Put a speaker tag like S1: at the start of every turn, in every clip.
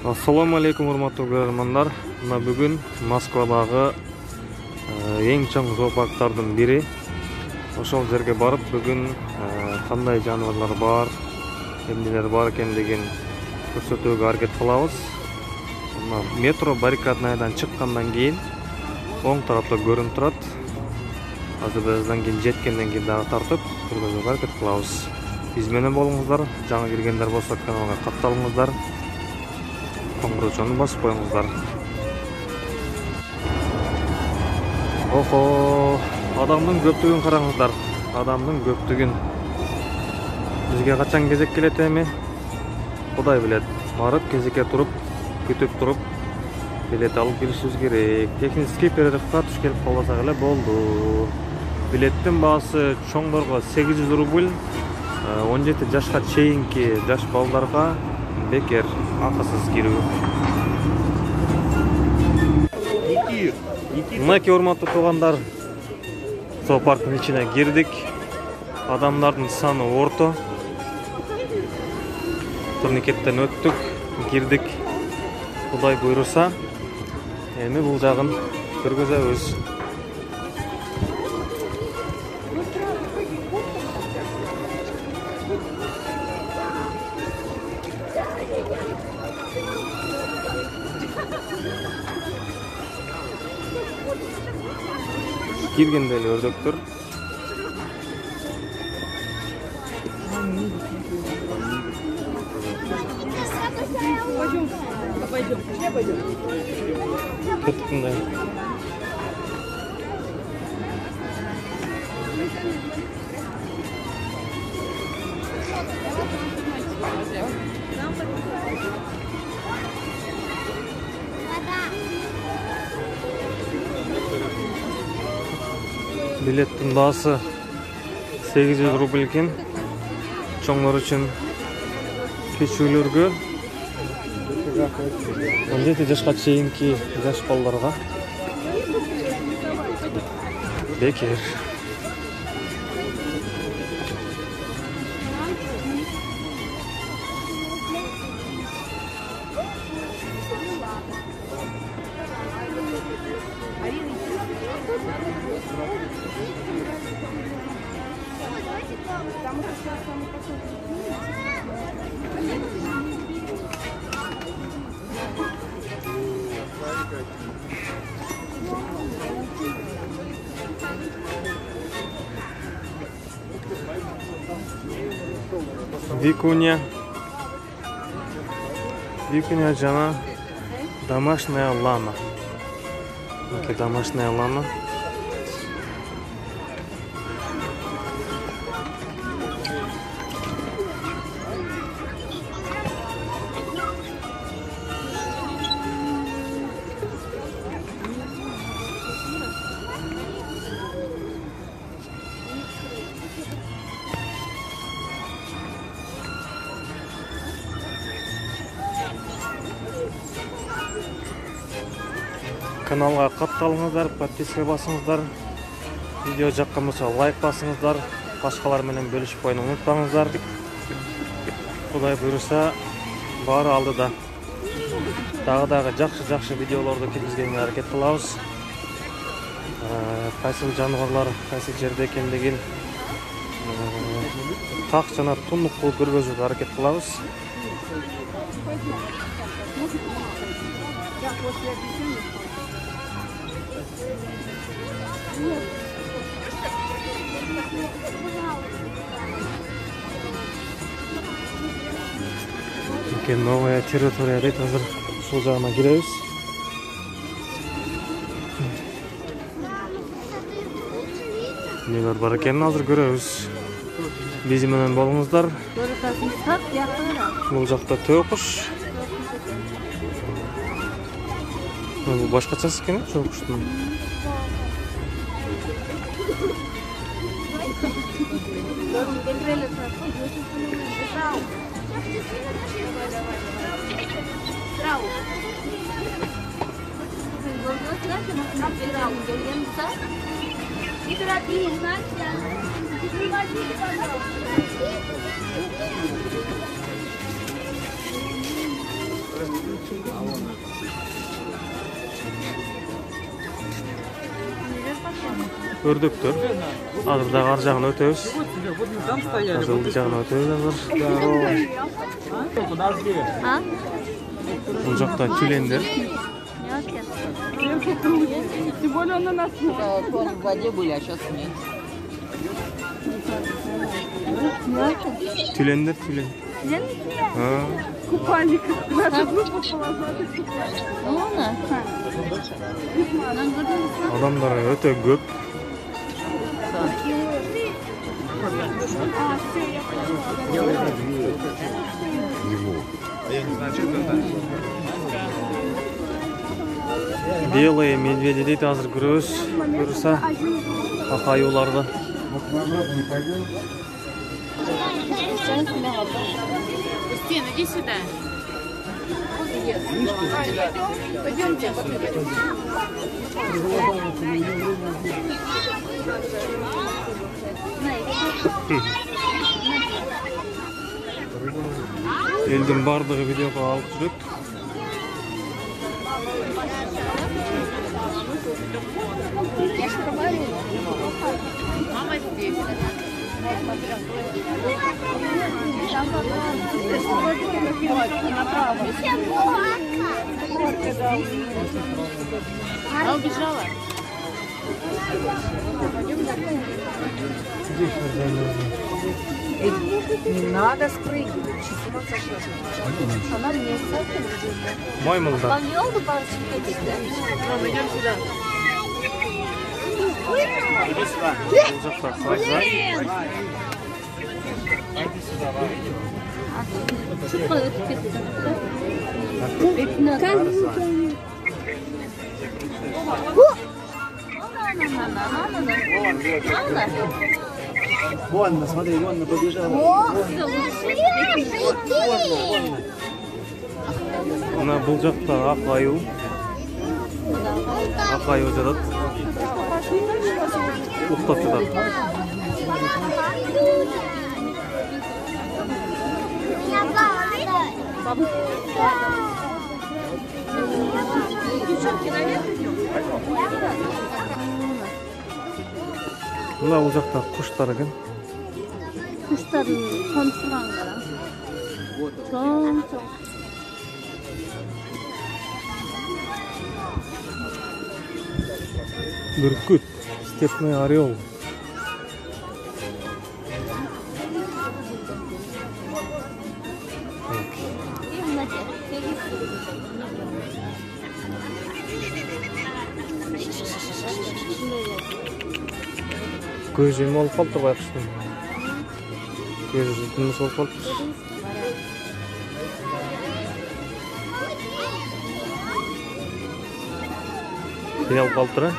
S1: Assalamu alaikum урматтуу көрөрмандар. Мына бүгүн Москвадагы эң чоң зоопарктардын бири. Ошол жерге барып, бүгүн кандай жаныбарлар бар, эмнелер бар экендигин көрсөтүүгө аракет кылабыз. Мына метро баррикаднайдан чыккандан кийин оң тарапта көрүнүп турат. Азыр бираздан кийин жеткенден кийин дагы тартып көргөзүүгө аракет кылабыз. Биз менен болуңуздар. Жаңы киргендер болсо каналга катталыңыздар. Коңгурочону басып коюңуздар. Охо, адамдын көптүгүн караңыздар. Адамдын көптүгүн. Бизге качан кезек келет эми? Кудай билет. Барып кезекке туруп, күтүп туруп, билет алып келишибиз керек. Технический перерывга туш келип калбасак эле болду. Билеттин баасы чоңдорго 800 рубль, 17 жашка чейинки жаш балдарга бекер, акысыз кирүү. Мынакей урматтуу туугандар, зоопарктын ичине кирдик. Адамдардын саны орто. Турникеттен өттүк, кирдик. Кудай буйруса, эми бул жагын көргөзөбүз. Киргенде эле өрдөктөр. Кеттиңдер. Билеттин баасы 800 рубль экен. Чоңдор үчүн кичүүлөргө 17 жашка чейинки жаш балдарга бекер. Викуня жана домашняя лама. Домашняя лама. Каналга катталыңыздар, подписка басыңыздар. Видео жаккан болсо лайк басыңыздар. Башкалар менен бөлүшүп койууну унутпаңыздар. Кудай буйруса, баары алдыда. Дагы жакшы видеолорду киргизгенге аракет кылабыз. Кайсыл жаныбарлар кайсы жерде экендигин так жана тунук кылып көргөзүүгө аракет кылабыз. Новая территория дейт, азыр ушул жагына киребиз. Эмнелер бар экенин азыр көрөбүз. Биз менен болуңуздар. Бул жакта төөкуш. Бул башкачасы экен, төөкуштун. Ördüktür. Azır da ar jagına ötebiz. Azır jagına ötebiz azır.
S2: Ha?
S1: Bu jakta tülendir.
S3: Тем более он на нас нет.
S4: Он в воде были, а сейчас нет.
S1: Tülendir, tülen. Ha.
S3: Купальник. Наша группа полосатый.
S2: Ne oldu?
S1: Adamlar öte köp. Белые медведи deydi azır görüyoruz. Görürse akayularda.
S2: Устин, иди сюда.
S3: Пойдемте.
S1: Elдің бардығы видеоға алып жүрек.
S2: Мама здесь. Она убежала.
S4: Не надо спрыгивать.
S3: Она мне
S1: Maymılda.
S2: Вам не oldu barışık geçti?
S3: Мама, идем сюда.
S1: Olacaklar sayılar.
S2: Çok kolay ötüp gitti.
S5: Вон, смотри, вон побежала.
S1: Ana бұл жақта ақаю. Ақаю жатады. Ұйықтап жатады. Мына бұл жақта құштар екен.
S2: Kuşların konturanlara. Çok çok.
S1: Бүркіт, степной орел. Көз жем олып қалды байқұстың. Көз жеміз олып қалды. Ne oldu kaldıra?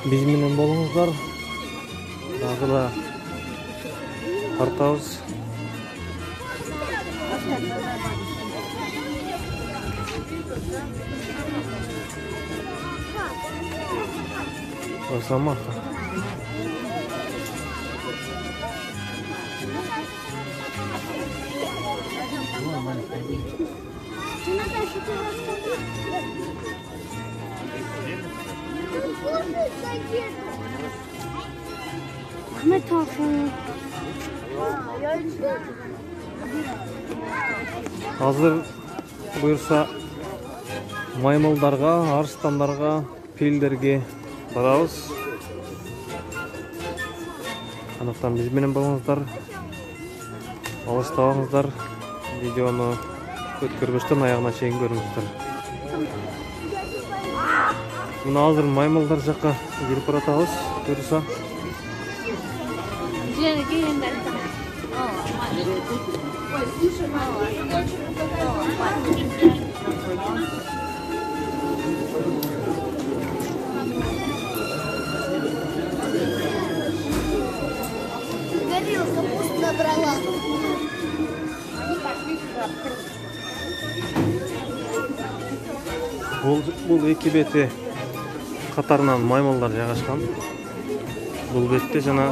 S1: Biz менен болуңуздар. Дагы да тартабыз. Росомаха.
S2: Ahmet Hafu.
S1: Азыр буйрса маймылдарга, арыстандарга, пилдерге барабыз. Анықтан биз менен болуңуздар. Алыстабаңыздар. Видеону өткөрбөстөн аягына чейин көрүңүздөр. Мына азыр маймылдар жакка кирип баратабыз. Буйрса
S2: Жерге енді
S6: Горилка пусть набрала.
S1: Бұл екі беті қатарынан маймылдар жайғашқан. Бұл бетте жана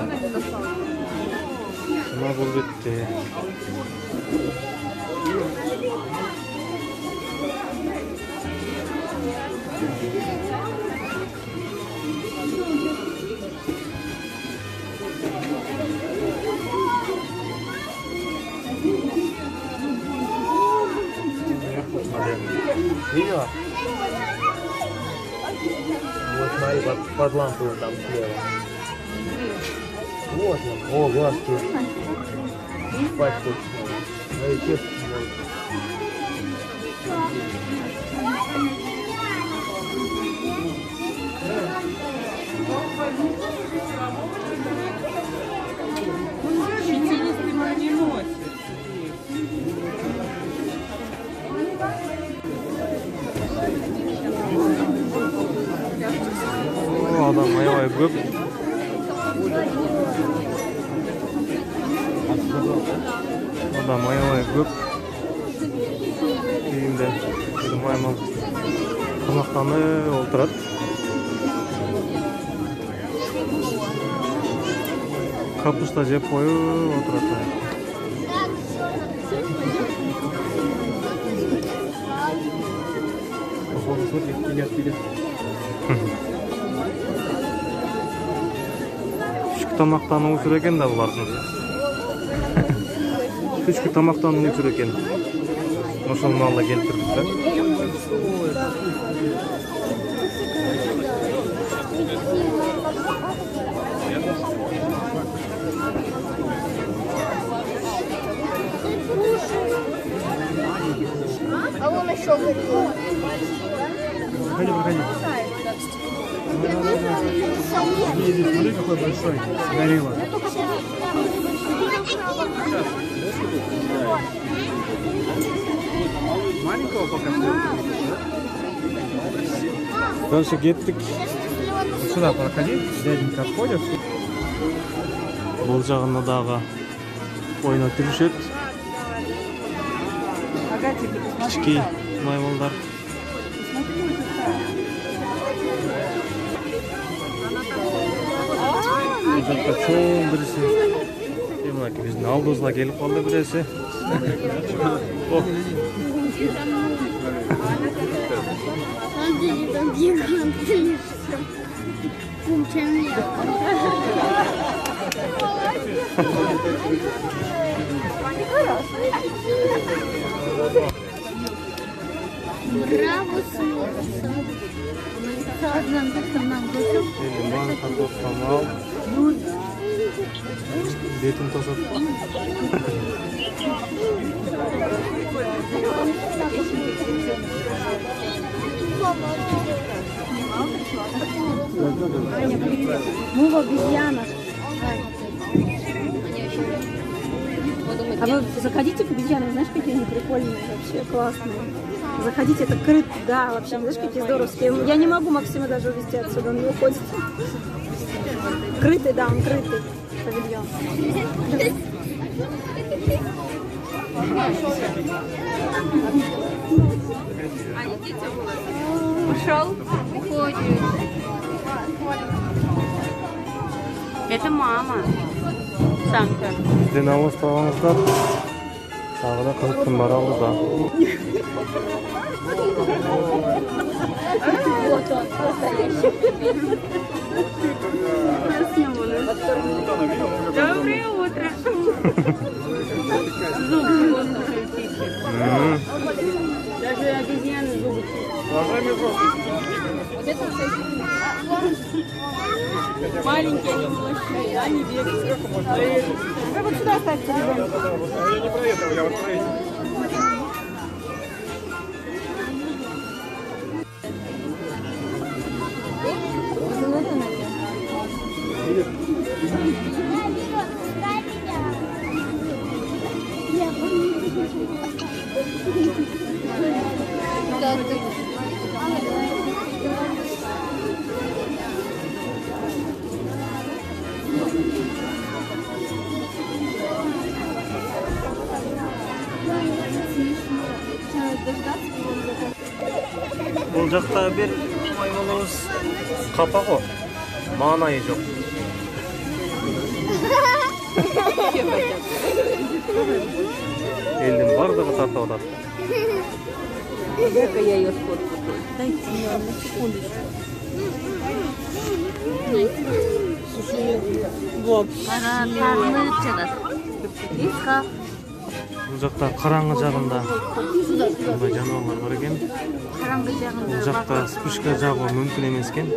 S1: бұл бетте.
S5: Видела? Вот смотри, под лампой там слева. Вот он. О, глазки. Спать хочется. Смотри, честно.
S1: Адам аябай көп. Адам аябай көп. Үйінде маймыл тамақтанып отырады. Капуста жеп қойып отырады. Түшкі тамақтанып отыр екен да бұлардың. Түшкі тамақтанып отыр екен. Ошол малда келтірдік та.
S6: А вон еще горилла.
S5: Проходи, проходи. Иди, смотри, какой большой. Горилла. Маленького пока что.
S1: Дальше кеттік.
S5: Сюда проходи, дяденька отходит.
S1: Бұл жағына дағы ойнап жүрушет. Кішкей маймылдар. Бұл жақта чоң бірісі. Емаки біздің алдымызға келіп қалды біресі.
S2: Там гигант лишься. Пумчаня. Браво, солнце. Саздан тастаман көшіп.
S1: Еліман картоптан ал. Бетін тосып.
S2: Мы в обезьянах. А вы заходите к обезьянам, знаешь, какие они прикольные, вообще классные. Заходите, это крыт, да, вообще, знаешь, какие здоровские. Я не могу Максима даже увезти отсюда, он не уходит. Крытый, да, он крытый павильон.
S3: Ушел? Уходит. Это мама. Самка.
S1: Бізден ауыз тағыңыздар. Тағы да қызықтың бар ауызда.
S2: Вот он, настоящий.
S3: Доброе утро. Зубы вот даже обезьяны зубы. Маленькие они малыши, они бегают. Вы вот сюда ставьте ребенка.
S5: Я не про это, я вот про это.
S1: Бұл жақта бір маймылымыз қапа ғой, маңайы жоқ. Елдің бардығы тарта отады.
S4: Дай-ка я ее сфоткаю. Дайте мне на секундочку.
S1: Бұл жақта қараңғы жағында бұндай жануарлар бар екен. Бұл жақта спичка жағу мүмкін емес екен.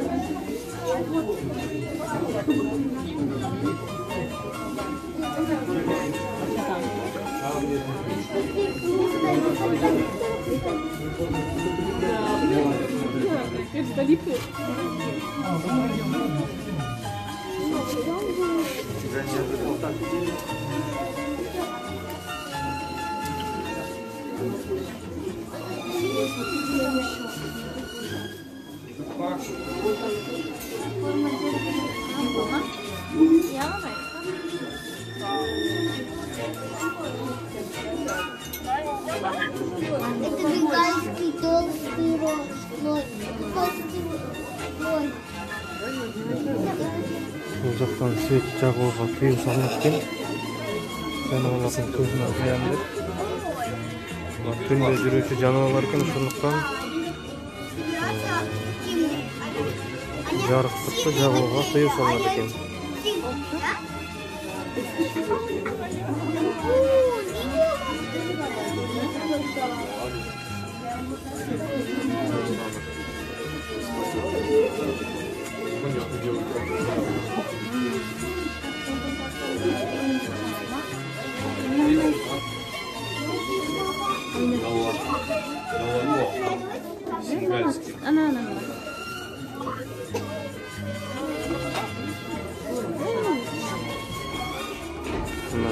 S6: Это веганский толстый рот. Толстый рот.
S1: Бұл жақтан свет жағуға тыйым салынып екен. Жануарлардың көзіне зиян деп. Түнде жүруші жануарлар екен, сондықтан жарықтықты жағуға тыйым салынады екен.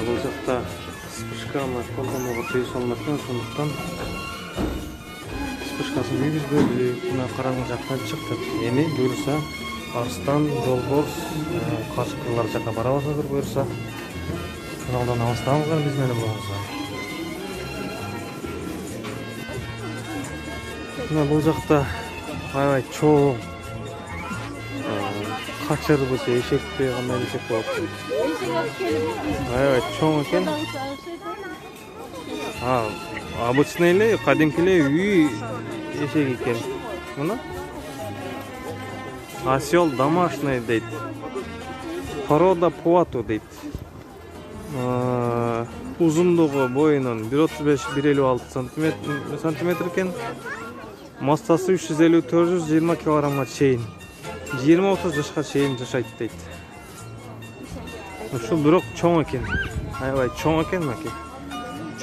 S1: Бұл жақта спичканы қолдануға тыйым салынған, сондықтан спичкасын үйгізбеді. Мына қараңғы жақтан шықтық. Ене бұйырса арыстан, жолборс, қашқырлар жаққа бара аласыздар бұйырса. Каналдан алыстаңыздар бізбені болыңыздар. Бұл жақта аябай чоң қачыр болса ешекте қандай ешек болады. Аябай чоң екен. Обычный эле, кадимкиле үй ешек екен. Мына осел домашний дейт. Порода Пуату дейт. Uzunluğu boyunun 1.35-1.56 сантиметр екен. Массасы 350-420 килограммға чейін. 20-30 жашқа чейін жашайды дейді. Ушул бирок чоң екен. Аябай чоң екен маке.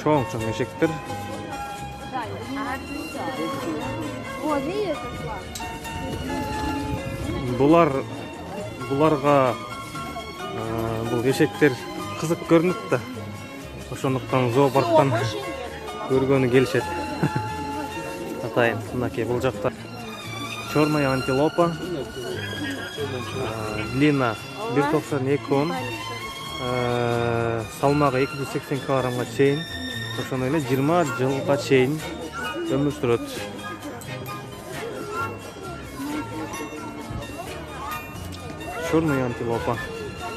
S1: Чоң ешектер. Буларга бул ешектер кызык көрүнөт да. Ошондуктан зоопарктан көргөнү келишет. Атайын, мынакей бул жакта черная антилопа. Длина 1.92 салмагы 280 килограммга чейин. Ошондой эле 20 жылга чейин өмүр сүрөт. Черная антилопа,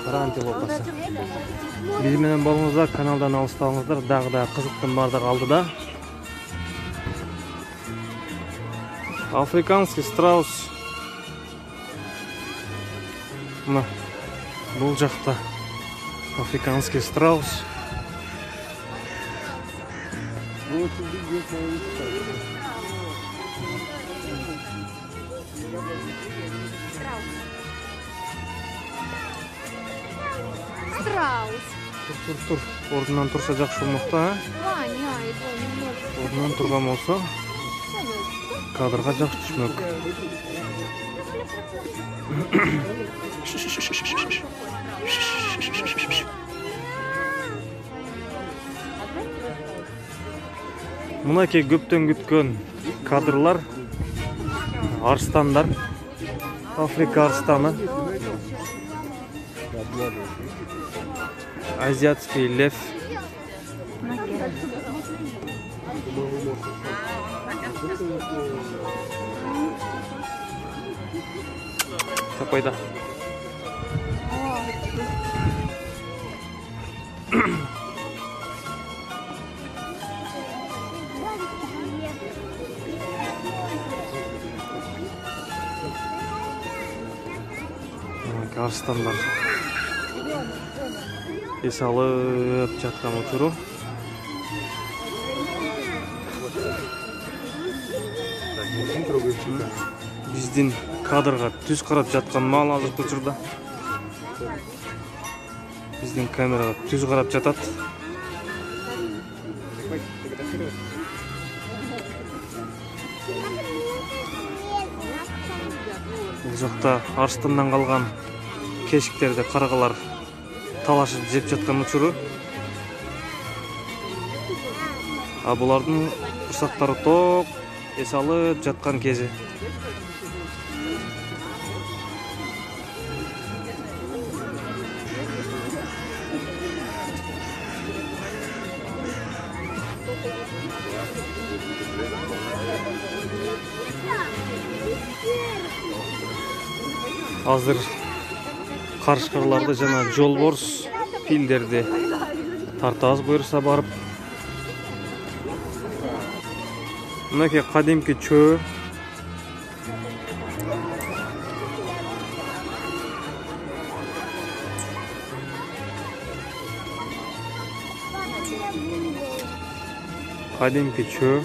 S1: кара антилопасы. Биз менен болуңуздар, каналдан алыстабаңыздар, дагы да кызыктын бардыгы алдыда. Африканский страус. Мына бул жакта африканский страус.
S6: Страус.
S1: Тур. Ордунан турса жакшы болмокта, а? Ордунан турган болсо кадрга жакшы түшмөк. Мынакей көптөн күткөн кадрлар. Арстандар. Африка арстаны. Азиатский лев. Тапайда. Арстандар эс алып жаткан учуру. Биздин кадрга түз карап жаткан мал азыркы учурда. Биздин камерага түз карап жатат. Бул жакта арстандан калган кешиктерди каргалар талашып жеп жаткан учуру. А булардын курсактары ток эс алып жаткан кези. Азыр карышкырларды жана жолборс филдерди тартабыз буюрса барып. Мынакей кадимки чөө. Кадимки чөө.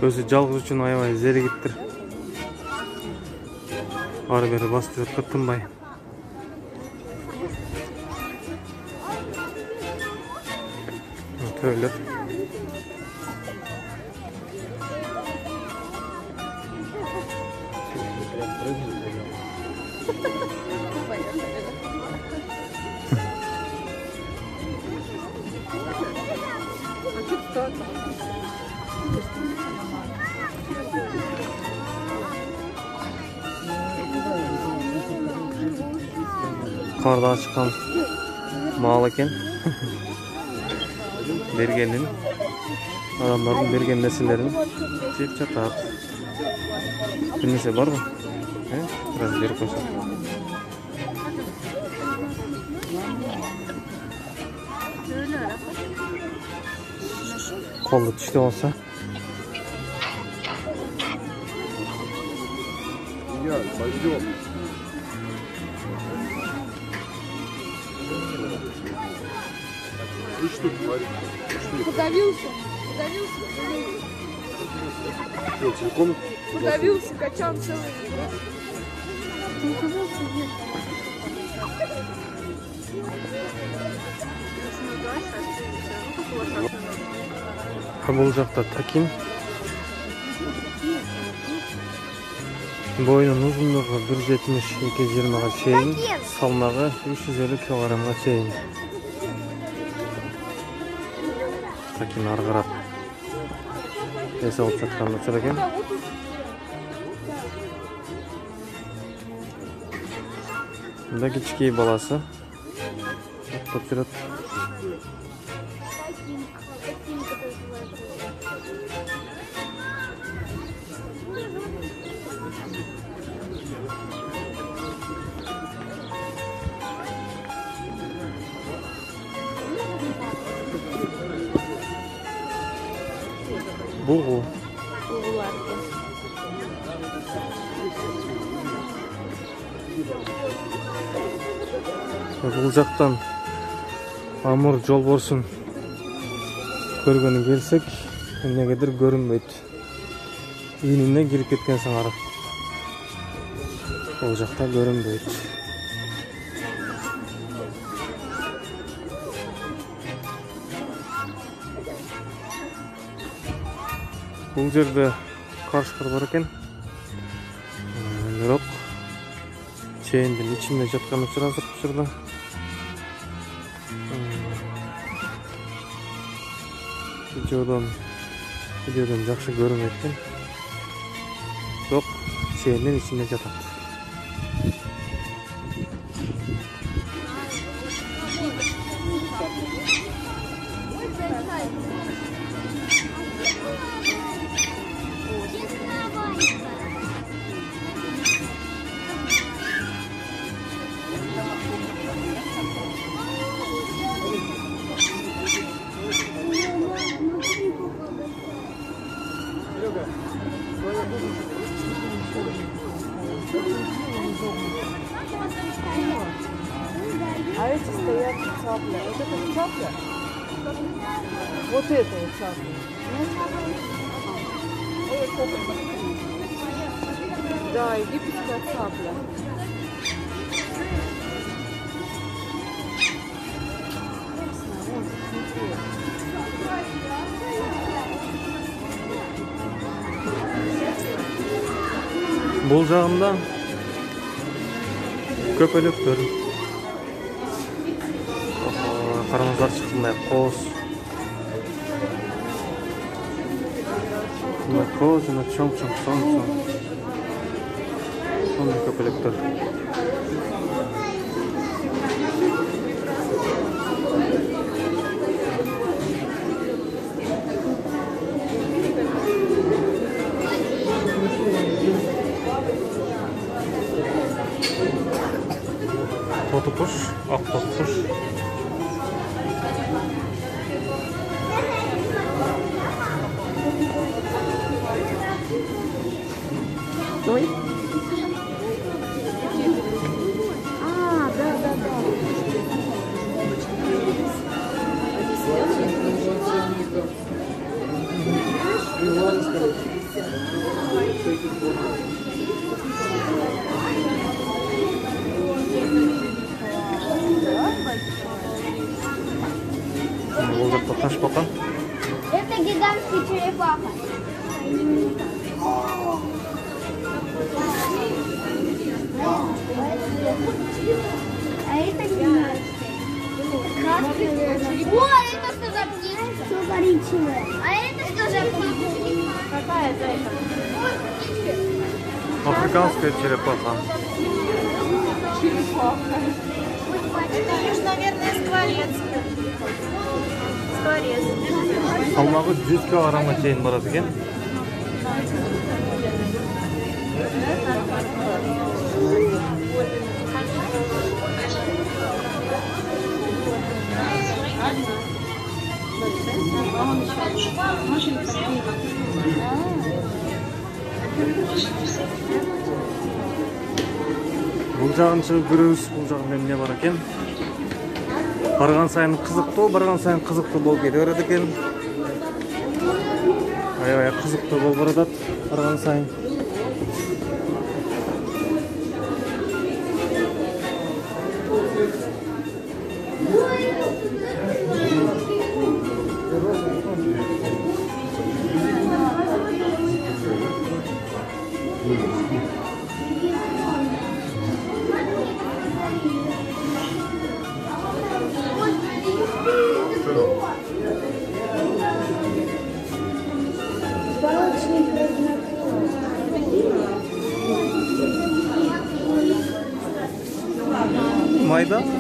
S1: Өзү жалгыз үчүн аябай зеригиптир. Ары бери басып жатып тынбай. Төйлөп. Karda çıkan mal eкен. Bergenin adamların bergen nesillerini jep жатат. Bir nese var mı? Biraz beri koşalım. Kollu düştü olsa.
S5: Ya, pойдем.
S3: Подавился.
S5: Целиком?
S3: Подавился, качал целый.
S1: Бул жакта таким. Boyunun uzunluğu 1.70-2.20'ga çeyin, salmağı 350 kilogramga çeyin. Takin argırap. Esi alıp satkanını çırıken. Bunda küçük balası. Tutturup. Buğu. Бұл жақтан Амур жолборсын көргөнү келсек, эмнегедир көрүнбөйт. Инине кирип кеткен сыңар. Ол жакта көрүнбөйт. Бул жерде карышкыр бар экен. Бирок чейиндин ичинде жаткан учур азыр учурда. Videodan жакшы көрүнөт экен. Бирок чейиндин ичинде жатат.
S3: А эти стоят цапля. Вот это не цапля? Вот это вот цапля. Да, египетская цапля.
S1: Бул жагында көпөлөктөр. Караңыздарчы кандай коз. Мына коз жана чоң-чоң. Сондай көпөлөктөр. Тотукуш, ак тотукуш.
S2: Ой. Да.
S1: Бул жакта таш бака.
S6: Это гигантский черепаха. А это гигантский. Красный. О, это что за птица? Все коричневое. А это что за птица? Какая это?
S1: Африканская черепаха.
S3: Это лишь, наверное, скворец.
S1: Салмагы 100 килограммга чейин барат экен. Бул жагын чыгып көрөбүз. Бул жагында эмне бар экен? Барган сайын кызыктуу болуп кете берет экен. Аябай кызыктуу болуп баратат барган сайын.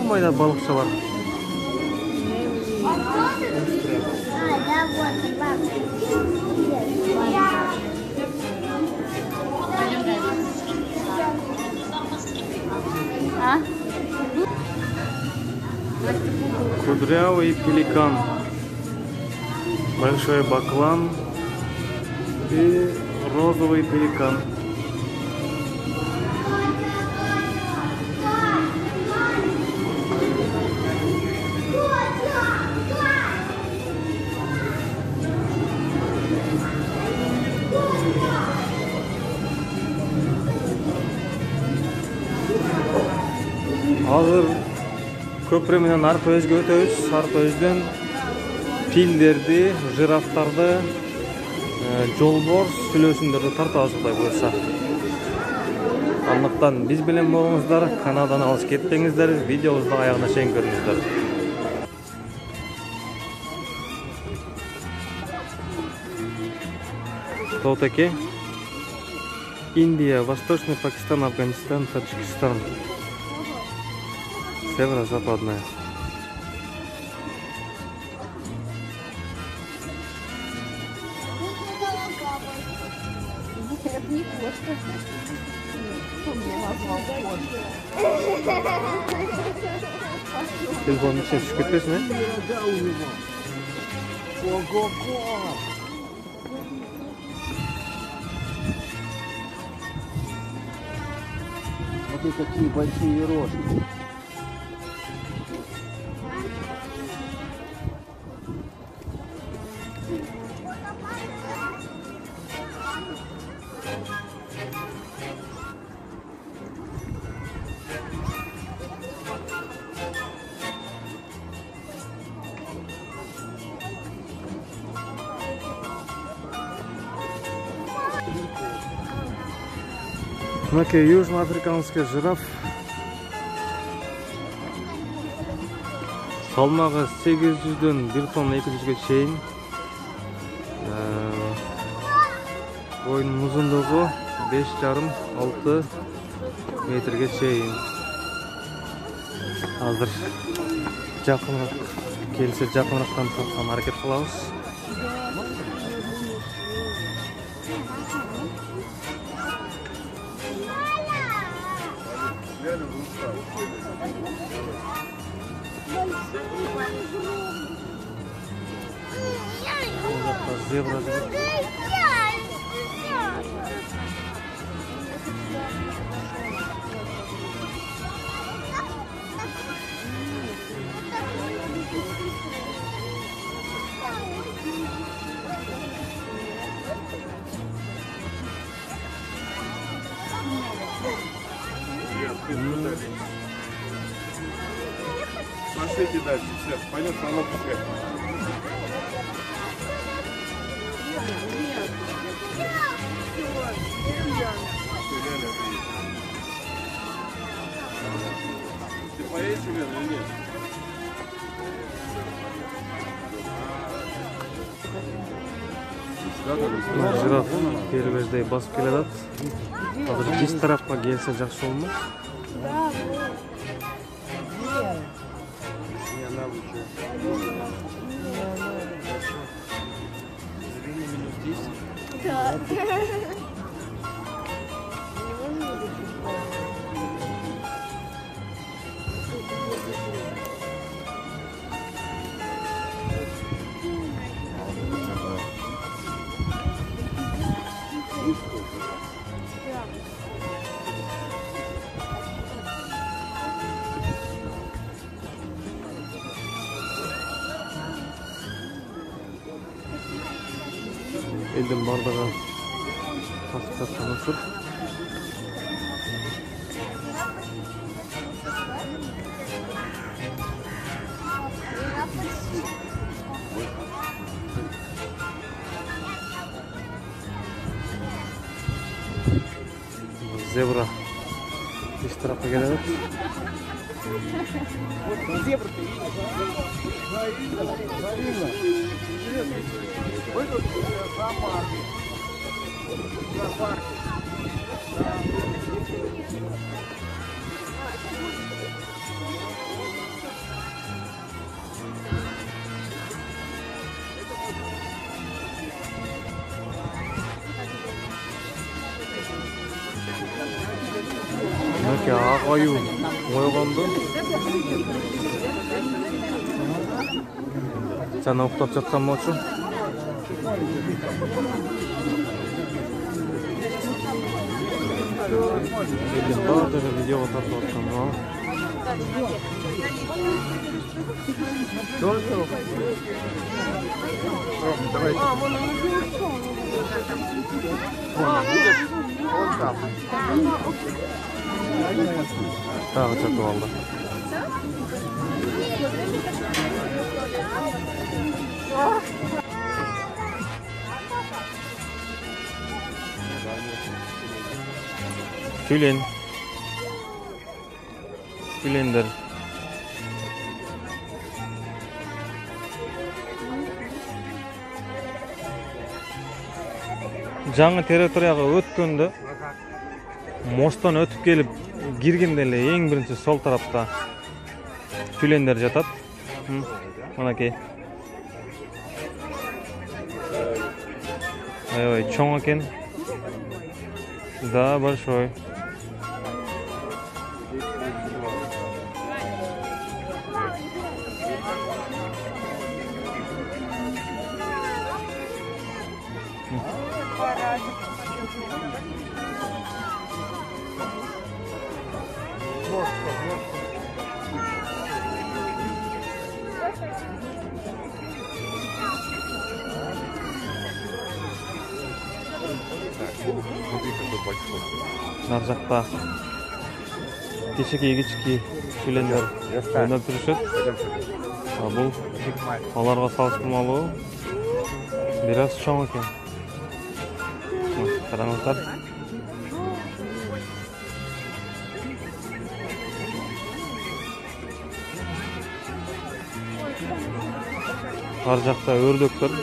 S1: Майда балыкчылар.
S6: Да, вот,
S1: Кудрявый пеликан, большой баклан и розовый пеликан. Азыр көпүрө менен арка өзгө өтөбүз. Арка өздөн филдерди, жирафтарды, жолборс сүлөөсүндөрдү тартабыз Кудай буйрса. Андыктан биз менен болуңуздар, каналдан алыс кетпеңиздер, видеобузду аягына чейин көрүңүздөр. Толтеке, Индия, Восточный Пакистан, Афганистан, Таджикистан. Северо-западная. Телефонun içine düşüp ketmesin he?
S5: Смотри, какие большие рожки.
S1: Мынакей южноафриканский жираф. Салмагы 800дөн 1 тонна 200ге чейин. Boyunun uzunluğu 5,5-6 metrege чейин. Hazır жақынырақ келсе жақыныраktан тартқан hareket кылабыз. Зебра.
S7: Пошлите дальше, все, пойдем на лоб пускай. Ты поедешь или нет?
S1: Жираф кербездей басып келе жатат. Азыр биз тарапка келсе жакшы болмок. Elden bardağa tasdik tanışır. Zebra iç tarafa gelerek.
S5: Зебра ты
S1: 이렇게 아가유 모여간다. Sen oktap жатқан moçu. Elden bardağı videoga tartып atқан mı?
S7: Давай. Вон, видишь? Вон там.
S1: Тағы сатып алды. Tülen. Tülendir. Жаңы территорияға өткенде мостан өтіп келіп киргенде эле эң биринчи сол тарапта тюлендер жатат. Мынакей. Аябай чоң экен. Да, большой. Нар жақта кичикей тюлендер ойнап жүрүшөт. Бул аларга салыштырмалуу бир аз чоң экен. Караңыздар. Ар жақта өрдөктөр.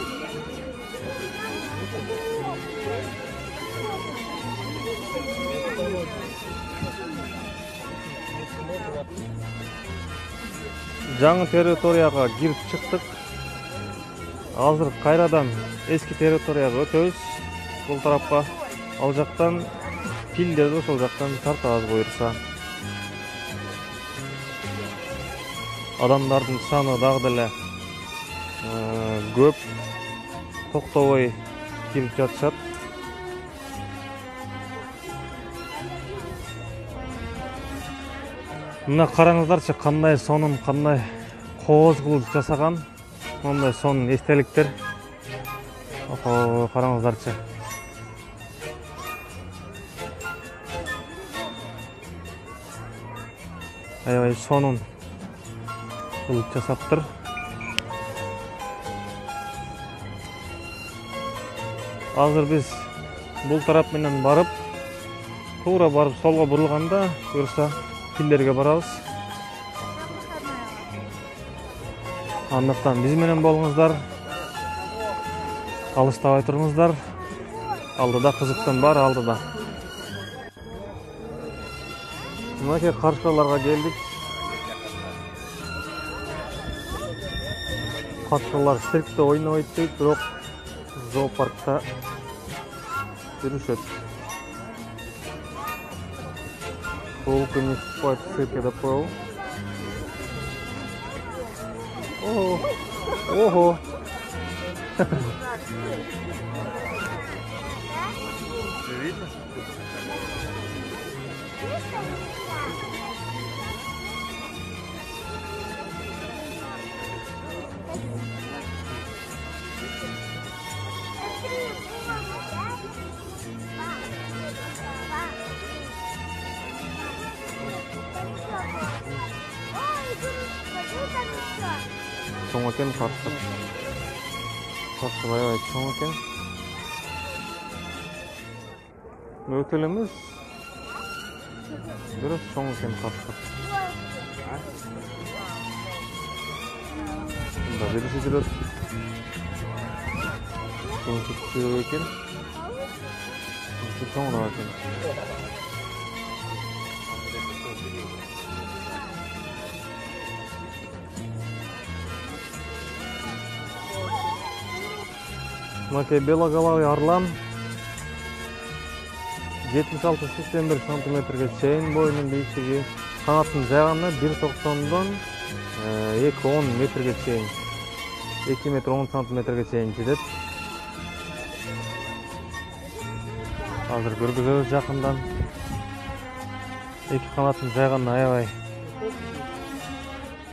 S1: Жаңы территорияға кирип чыктык. Азыр кайрадан эски территорияга өтөбүз. Бул тарапка, ал жактан пилдерди ошол жактан тартабыз буюрса. Адамдардын саны дагы деле көп, токтобой кирип жатышат. Мына караңыздарчы, кандай сонун, кандай кооз кылып жасаган. Мондай сонун эстеликтер. Караңыздарчы. Аябай сонун кылып жасаптыр. Азыр биз бул тарап менен барып, туура барып солго бурулганда, буюрса пилдерге барабыз. Андыктан биз менен болуңуздар. Алыстабай туруңуздар. Алдыда кызыктын бар, алдыда. Мынакей каршыларга келдик. Каршылар циркте ойнойт дейт, бирок зоопаркта жүрүшөт. Волки не спать в цирке до пол. Ого!
S7: Видно?
S1: Чоң экен каршы. Каршы аябай чоң экен. Өтө эле эмес. Бирок чоң экен каршы. Мында бириси жүрөт. Чоң экен. Чоңураак экен. Мынакей белоголовый арлан 76-81 сантиметрге чейин боюнун бийиктиги. Канатын жайганда 1.90-дон 2.10 метрге чейин. 2 метр 10 сантиметрге чейин жетет. Азыр көргүзөбүз жакындан. Эки канатын жайганда аябай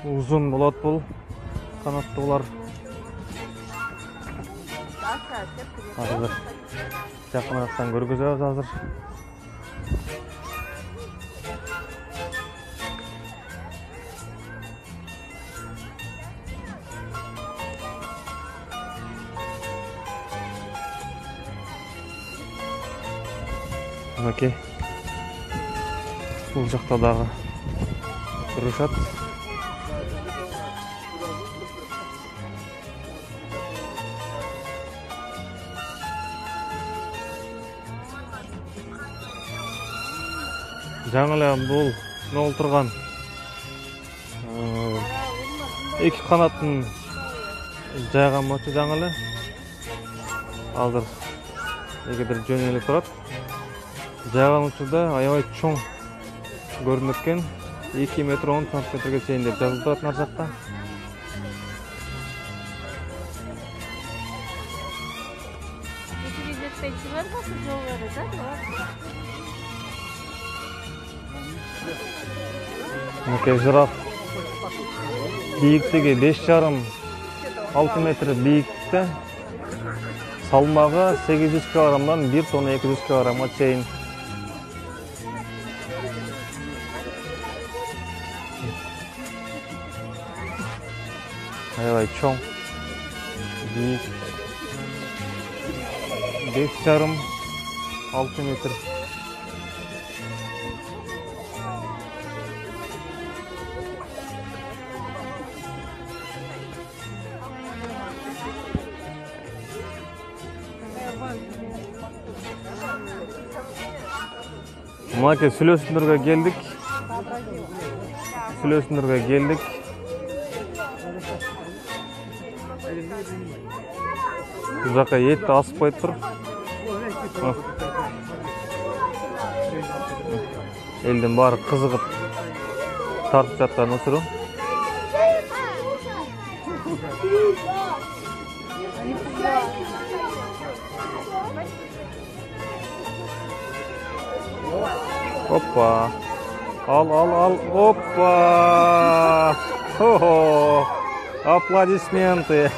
S1: узун болот бул канаттуулар. Azır. Yakınlıktan görgüzüyoruz hazır. Мінекей. Бұл жақта дағы тұрышат. Жаңылы бұл отырған екі қанатын жайған мөті жаңылы. Алдыр егедір жөнелі тұрат. Жайған ұчыда аябай чоң көрініккен 2 метр 10 сантиметрге чейін деп жазылып тұратын ар жақта. Мінекей жираф биіктігі 5,5-6 метр биіктікті, салмағы 800 килограммдан 1 тонна 200 килограммға чейін. Аябай чоң, биік, 5,5-6 метр. Мінекей сүлесіндерге келдік. Бұл жаққа етті асып қойып тұр. Елдің бары қызығып тартып жатқан осыру. Опа! Ал! Опа! Хо-хо! Аплодисменты!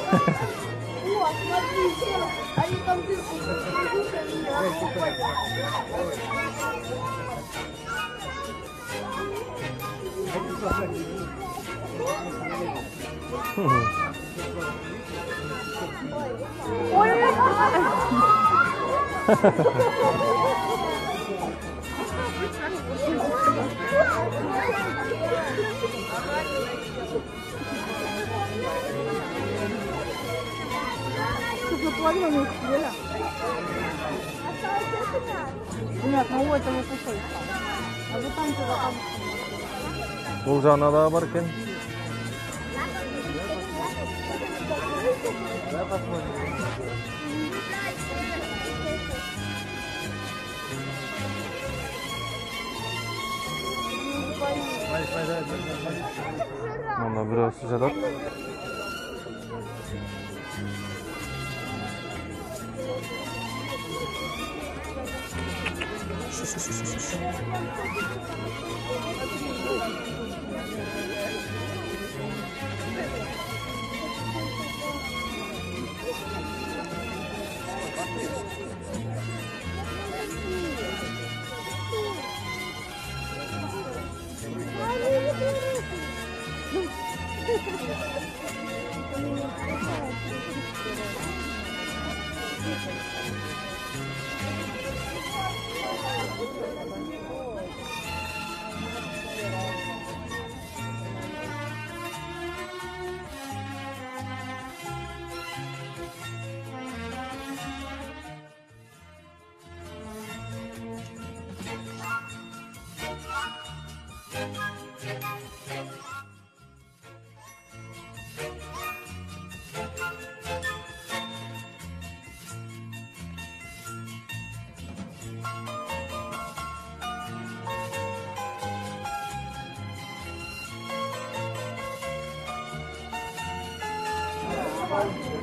S1: Бұл жағына да бар екен. Мында біреусі жатады.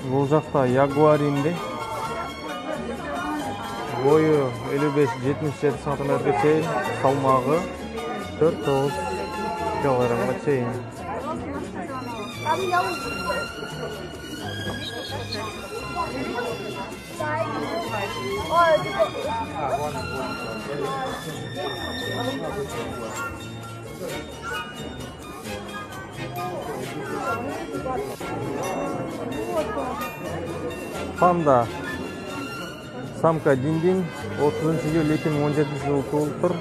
S1: Бұл жақта ягуар инді. Бойы 55-77 сантиметрге чейін, салмағы 4-9 килограммға чейін. Панда Самка Дин-Дин 30-iyul 2017-yıl tuğultur.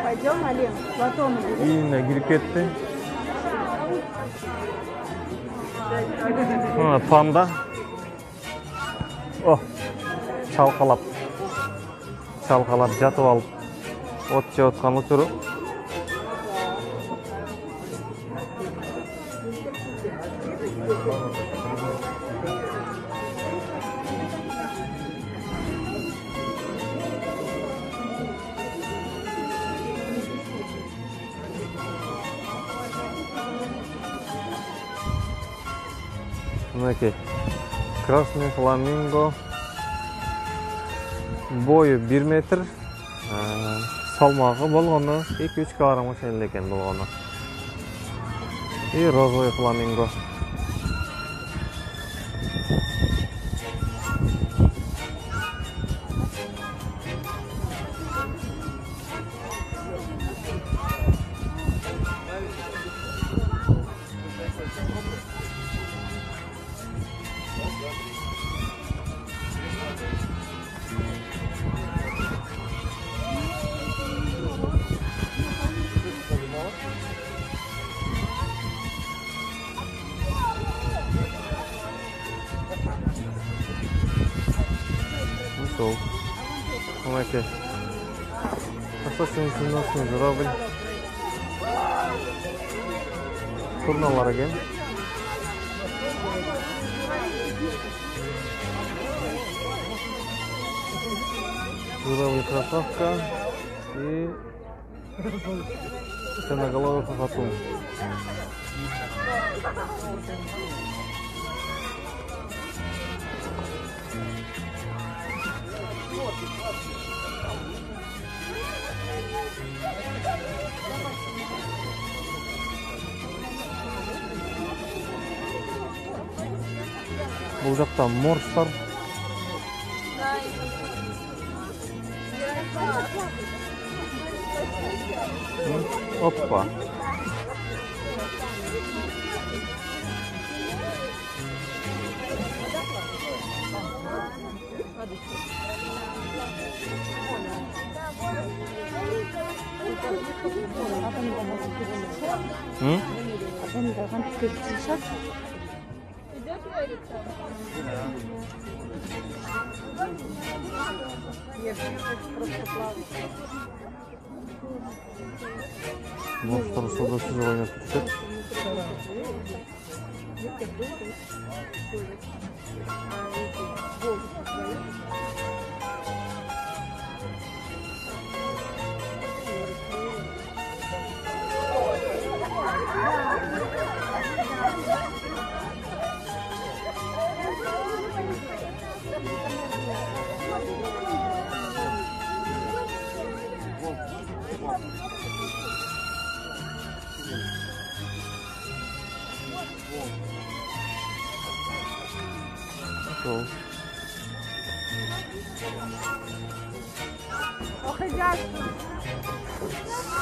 S2: Пойдем, Алин, потом.
S1: İğne girip etti. Ha, panda. Oh. Çalkalap жатып алып от жеп аткан учуру. Мынакей. Красный фламинго. Boyu 1 metr, salmagı bolğonu 2-3 kg şekilde eкен bolğonu. И розовый фламинго. Ушел. Смотрите. Достаточно носный журавль. Турналар экен. Журавль красавка и черноголовый хохотун. Бұл жақта морстар. Опа. Морстар суда сүзіп ойнап кетеді.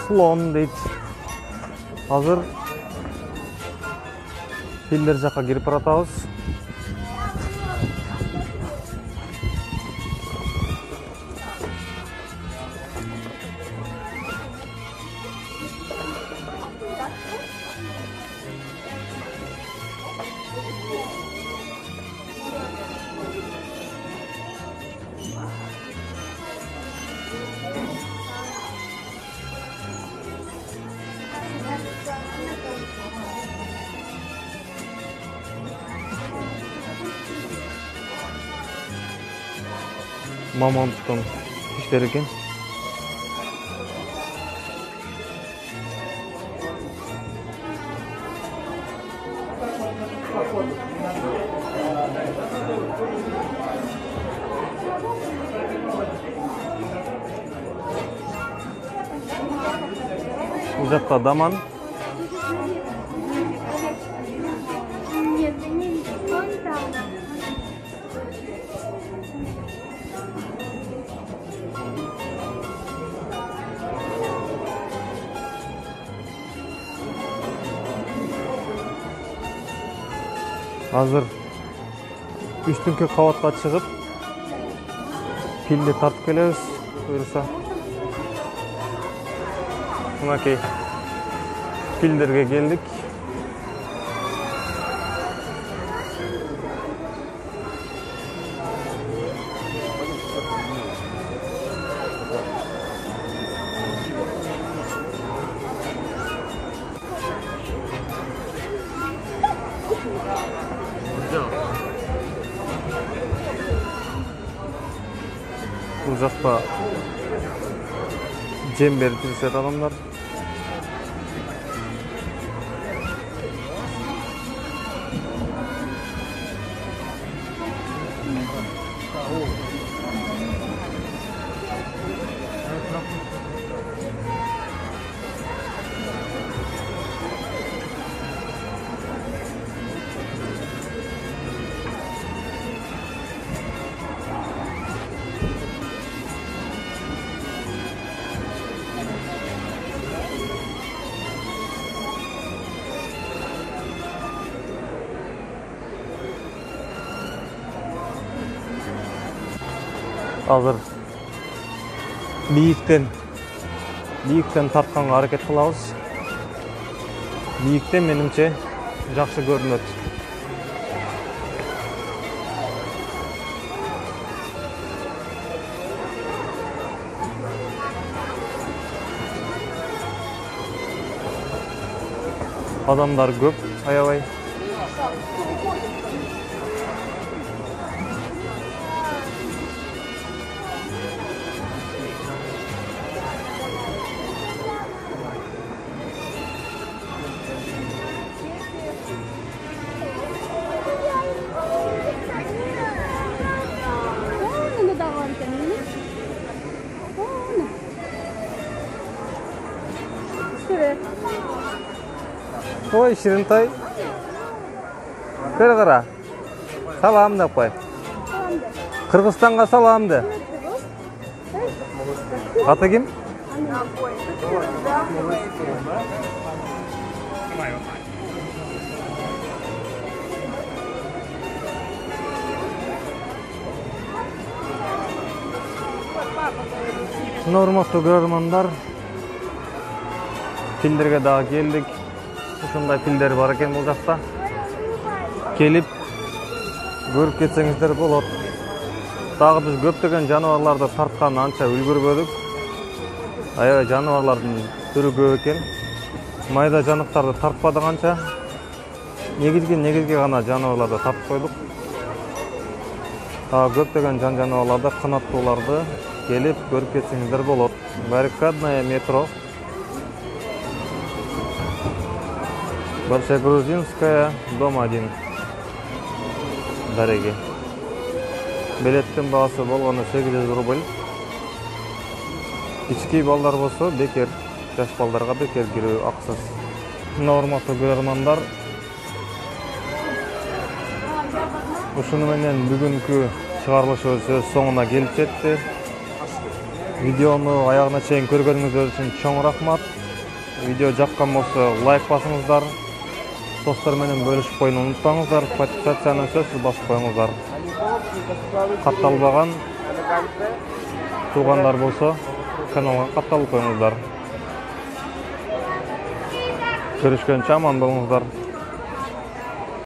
S1: Слон дейді. Hazır филдер жаққа кіріп баратабыз. Мамонттың іштері екен. Bu жақта даман. Азыр үстіңкі қабатқа шығып, пилді тартып келеміз, бұйырса. Мынакей пилдерге келдік. Бұл жақта жем беріп жүрсет адамдар. Азыр биіктен тартқанға әрекет қылабыз. Биіктен менімше жақсы көрінеді. Адамдар көп, аябай. Ой, Ширинтай. Қара. Салам деп қой. Қырғызстанға саламды. Аты кім? Урматтуу көрөрмандар, пилдерге дагы келдик. Ушундай пилдер бар экен бул жакта. Келип көрүп кетсеңиздер болот. Дагы биз көптөгөн жаныбарларды тарткан анча үлгүрбөдүк. Аябай жаныбарлардын түрү көп экен. Майда жаныктарды тартпадык анча. Негизги гана жаныбарларды тартып койдук. Көптөгөн жаныбарларды, канаттууларды келип көрүп кетсеңиздер болот. Баррикадное метро. Большегрузинская, дом 1. Дареги. Билеттин баасы болгону 800 рубль. Кички балдар болсо бекер, жаш балдарга бекер кирүү акысыз. Урматтуу көрөрмандар, ушуну менен бүгүнкү чыгарылышыбыз өз соңуна келип жетти. Видеону аягына чейин көргөнүңүздөр үчүн чоң рахмат. Видео жаккан болсо лайк басыңыздар. Достор менен бөлүшүп коюуну унутпаңыздар. Подписацияны сөзсүз басып коюңуздар. Катталбаган туугандар болсо каналга катталып коюңуздар. Көрүшкөнчө аман болуңуздар.